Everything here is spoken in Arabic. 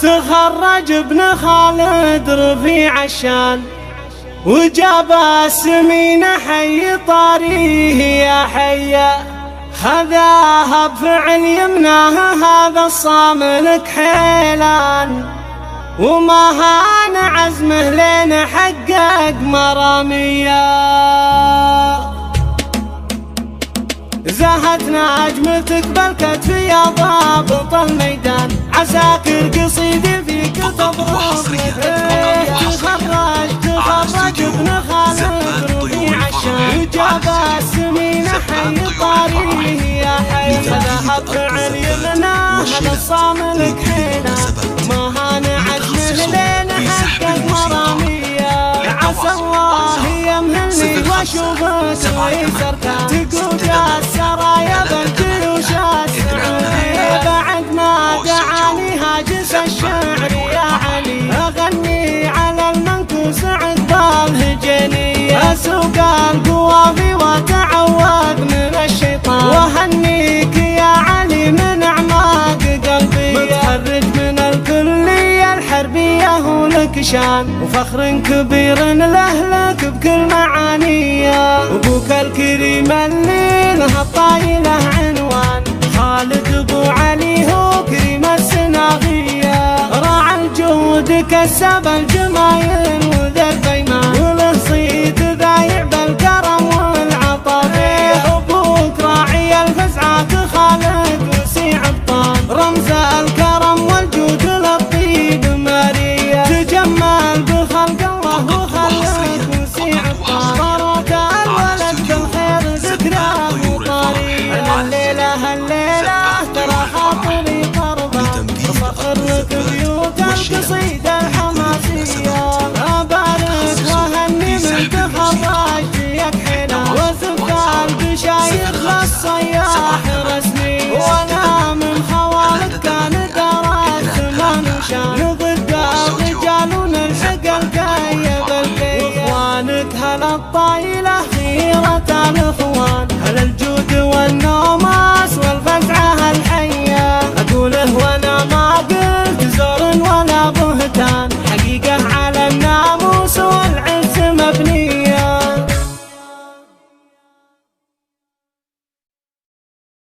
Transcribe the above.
تخرج ابن خالد رفيع الشان، وجاب السمينة حي طاريه يا حيا، خذاها بفعل يمناه هذا الصاملك حيلان، وما هان عزمه لين حقق مرامية. زهت نجمتك بالكتف يا ضابط الميدان، عساكر قصيدي فيك تضرب. تخرج ابن خالد رفيع الشان، وجاب السمينة حي طاريه يا حي، خذاها بفعل يمناه هذا الصاملك حيلان، ما هان عزمه لين حقق مرامية. عسى الله يمهلني واشوفك ويسركان، تقود السرايا بالجيوش السعودية، بعد ما دعاني هاجس الشعر يا علي، اغني على المنكوس عقب الهجينية، اسوق القوافي واتعوذ من الشيطان، واهنيك يا علي من اعماق قلبي، متخرج من الكلية الحربية ولك شان، وفخر كبير لاهلك بكل معانيه، ابوك الكريم اللي له الطايله عنوان، خالد ابو علي هو كريم السناغيه، راعى الجود كسب الجمايل وذا البيمان، وله صيت ذايع بالكرم والعطاء، ابوك راعي الفزعات خالد وسيع الطان، رمز الكرم والجود للطيب ماريا، تجمل بخلق الله وخلق وسيع الطان، فرات الولد بالخير ذكراه وطاريه، الليلة ترى خاطري طربة، فخر لك بيوت القصيدة الحماسية، أبارك وهني من تخرج فيك حنا، وثبت البشاير للصياح رسمي.